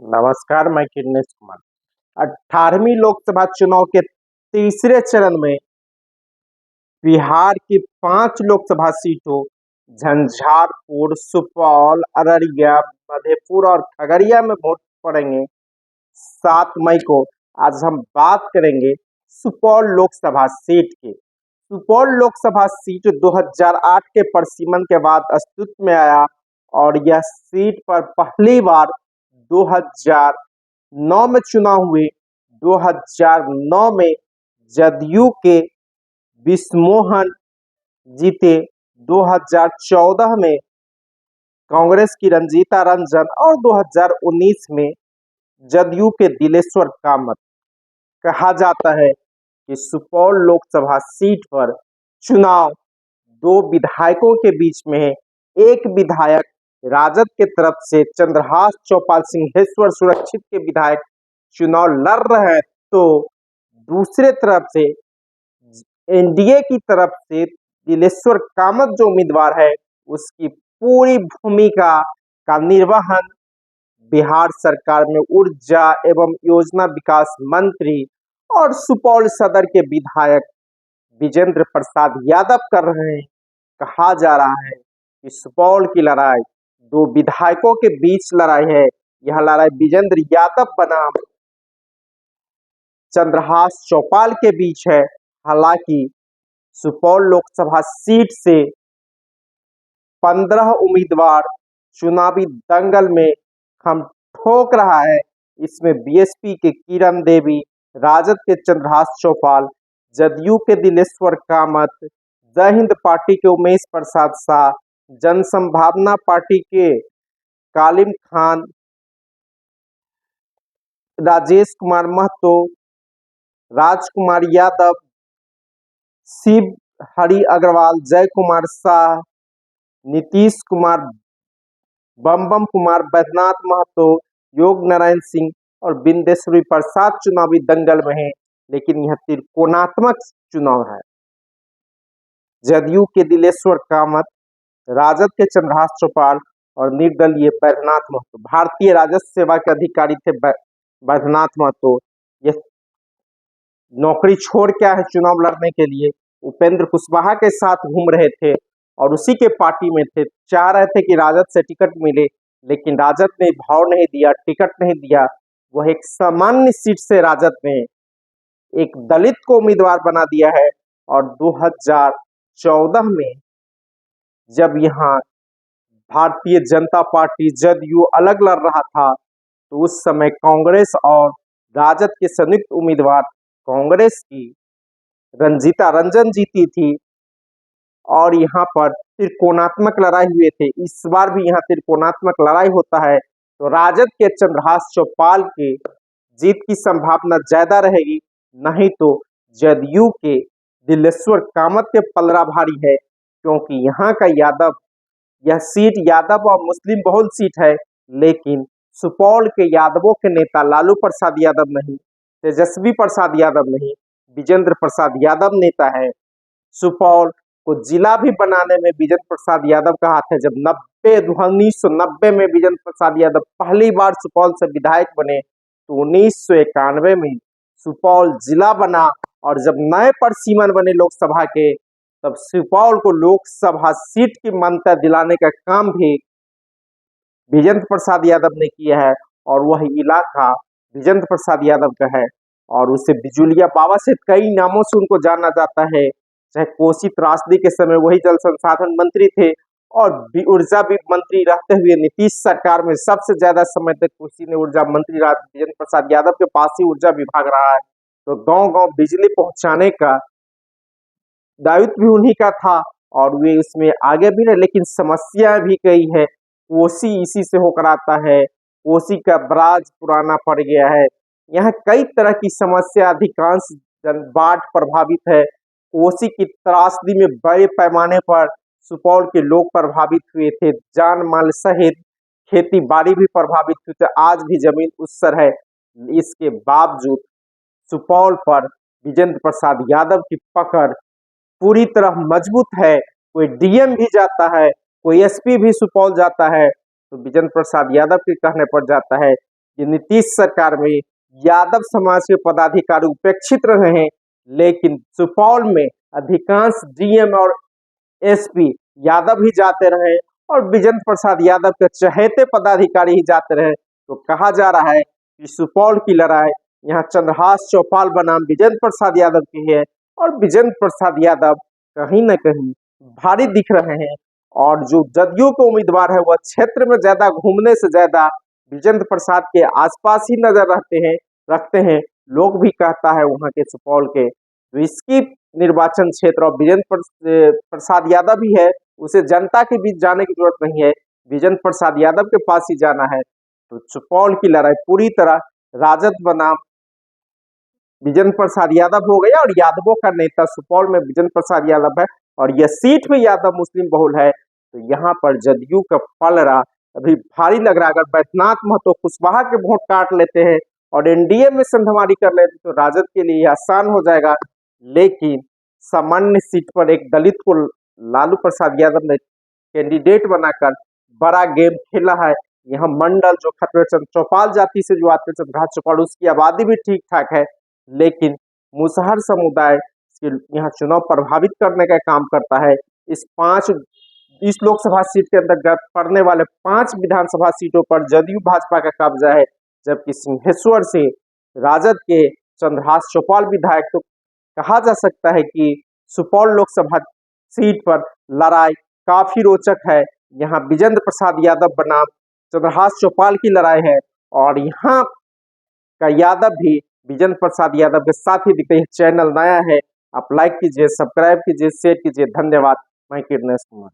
नमस्कार, मैं किन्नेस कुमार। 18वीं लोकसभा चुनाव के तीसरे चरण में बिहार की 5 लोकसभा सीटों झंझारपुर, सुपौल, अररिया, मधेपुरा और खगड़िया में वोट पड़ेंगे 7 मई को। आज हम बात करेंगे सुपौल लोकसभा सीट की। सुपौल लोकसभा सीट 2008 के परिसीमन के बाद अस्तित्व में आया और यह सीट पर पहली बार 2009 में चुनाव हुए। 2009 में जदयू के विश्वमोहन जीते। 2014 में कांग्रेस की रंजीता रंजन और 2019 में जदयू के दिलेश्वर कामत। कहा जाता है कि सुपौल लोकसभा सीट पर चुनाव 2 विधायकों के बीच में है। एक विधायक राजद के तरफ से चंद्रहास चौपाल सिंहेश्वर सुरक्षित के विधायक चुनाव लड़ रहे हैं, तो दूसरे तरफ से एनडीए की तरफ से दिलेश्वर कामत जो उम्मीदवार है, उसकी पूरी भूमिका का निर्वहन बिहार सरकार में ऊर्जा एवं योजना विकास मंत्री और सुपौल सदर के विधायक विजेंद्र प्रसाद यादव कर रहे हैं। कहा जा रहा है कि सुपौल की लड़ाई 2 विधायकों के बीच लड़ाई है। यह लड़ाई विजेंद्र यादव बनाम चंद्रहास चौपाल के बीच है। हालांकि सुपौल लोकसभा सीट से 15 उम्मीदवार चुनावी दंगल में हम ठोक रहा है। इसमें बीएसपी के किरण देवी, राजद के चंद्रहास चौपाल, जदयू के दिलेश्वर कामत, जय हिंद पार्टी के उमेश प्रसाद शाह, जन संभावना पार्टी के कालिम खान, राजेश कुमार महतो, राजकुमार यादव, शिव हरि अग्रवाल, जय कुमार शाह, नीतीश कुमार, बम कुमार, बैद्यनाथ महतो, योग नारायण सिंह और बिंदेश्वरी प्रसाद चुनावी दंगल में है। लेकिन यह त्रिकोणात्मक चुनाव है। जदयू के दिलेश्वर कामत, राजद के चंद्रहास चौपाल और निर्दलीय बैद्यनाथ महतो। भारतीय राजस्व सेवा के अधिकारी थे बैद्यनाथ महतो। ये नौकरी छोड़ के आए चुनाव लड़ने के लिए। उपेंद्र कुशवाहा के साथ घूम रहे थे और उसी के पार्टी में थे। चाह रहे थे कि राजद से टिकट मिले, लेकिन राजद ने भाव नहीं दिया, टिकट नहीं दिया। वह एक सामान्य सीट से राजद ने एक दलित को उम्मीदवार बना दिया है। और 2014 में जब यहाँ भारतीय जनता पार्टी जदयू अलग लड़ रहा था, तो उस समय कांग्रेस और राजद के संयुक्त उम्मीदवार कांग्रेस की रंजीता रंजन जीती थी और यहाँ पर त्रिकोणात्मक लड़ाई हुए थे। इस बार भी यहाँ त्रिकोणात्मक लड़ाई होता है तो राजद के चंद्रहास चौपाल के जीत की संभावना ज्यादा रहेगी, नहीं तो जदयू के दिलेश्वर कामत के पलड़ा भारी है। क्योंकि यहाँ का यादव, यह सीट यादव और मुस्लिम बहुल सीट है, लेकिन सुपौल के यादवों के नेता लालू प्रसाद यादव नहीं, तेजस्वी प्रसाद यादव नहीं, विजेंद्र प्रसाद यादव नेता है। सुपौल को जिला भी बनाने में विजेंद्र प्रसाद यादव का हाथ है। जब 1990 में विजेंद्र प्रसाद यादव पहली बार सुपौल से विधायक बने, तो 1991 में सुपौल जिला बना और जब नए परिसीमन बने लोकसभा के, तब सुपौल को लोकसभा सीट की मान्यता दिलाने का काम भी विजेंद्र प्रसाद यादव ने किया है। और वह इलाका विजेंद्र प्रसाद यादव का है और उसे बिजुलिया बाबा से कई नामों से उनको जाना जाता है। चाहे कोसी त्रासदी के समय वही जल संसाधन मंत्री थे और ऊर्जा मंत्री रहते हुए नीतीश सरकार में सबसे ज्यादा समय तक कोसी ने ऊर्जा मंत्री रहा। विजेंद्र प्रसाद यादव के पास ही ऊर्जा विभाग रहा है, तो गांव-गांव बिजली पहुंचाने का दायित्व भी उन्हीं का था और वे इसमें आगे भी रहे। लेकिन समस्या भी कई है। कोसी इसी से होकर आता है, कोसी का बराज पुराना पड़ गया है। यहाँ कई तरह की समस्या, अधिकांश बाढ़ प्रभावित है। कोसी की त्रासदी में बड़े पैमाने पर सुपौल के लोग प्रभावित हुए थे, जान माल सहित खेती बाड़ी भी प्रभावित हुई थी। आज भी जमीन उस्सर है। इसके बावजूद सुपौल पर विजेंद्र प्रसाद यादव की पकड़ पूरी तरह मजबूत है। कोई डीएम भी जाता है, कोई एसपी भी सुपौल जाता है, तो विजेंद्र प्रसाद यादव के कहने पर जाता है। कि नीतीश सरकार में यादव समाज के पदाधिकारी उपेक्षित रहे हैं, लेकिन सुपौल में अधिकांश डीएम और एसपी यादव ही जाते रहे और विजेंद्र प्रसाद यादव के चहेते पदाधिकारी ही जाते रहे। तो कहा जा रहा है कि सुपौल की लड़ाई यहाँ चंद्रहास चौपाल बनाम विजेंद्र प्रसाद यादव की है और विजेंद्र प्रसाद यादव कहीं न कहीं भारी दिख रहे हैं। और जो जदयू के उम्मीदवार है वह क्षेत्र में ज्यादा घूमने से ज्यादा विजेंद्र प्रसाद के आसपास ही नजर रखते हैं। लोग भी कहता है वहां के सुपौल के, तो इसकी निर्वाचन क्षेत्र और विजेंद्र प्रसाद यादव ही है, उसे जनता के बीच जाने की जरूरत नहीं है, विजेंद्र प्रसाद यादव के पास ही जाना है। तो सुपौल की लड़ाई पूरी तरह राजद बनाम विजेंद्र प्रसाद यादव हो गया और यादवों का नेता सुपौल में विजेंद्र प्रसाद यादव है और यह सीट भी यादव मुस्लिम बहुल है। तो यहाँ पर जदयू का पलड़ा अभी भारी लग रहा है। अगर बैद्यनाथ महतो कुशवाहा के वोट काट लेते हैं और एनडीए में संधमारी कर लेते तो राजद के लिए आसान हो जाएगा, लेकिन सामान्य सीट पर एक दलित को लालू प्रसाद यादव ने कैंडिडेट बनाकर बड़ा गेम खेला है। यहाँ मंडल जो खतरे चंद चौपाल जाति से जो आते चंद्रहास चौपाल, उसकी आबादी भी ठीक ठाक है, लेकिन मुसहर समुदाय यहाँ चुनाव प्रभावित करने का काम करता है। इस लोकसभा सीट के अंतर्गत पड़ने वाले 5 विधानसभा सीटों पर जदयू भाजपा का कब्जा है, जबकि सिंहेश्वर से राजद के चंद्रहास चौपाल विधायक। तो कहा जा सकता है कि सुपौल लोकसभा सीट पर लड़ाई काफी रोचक है। यहाँ विजेंद्र प्रसाद यादव बनाम चंद्रहास चौपाल की लड़ाई है और यहाँ का यादव भी विजेंद्र प्रसाद यादव के साथ ही दिखते हैं। चैनल नया है, आप लाइक कीजिए, सब्सक्राइब कीजिए, शेयर कीजिए। धन्यवाद। मैं किरणेश कुमार।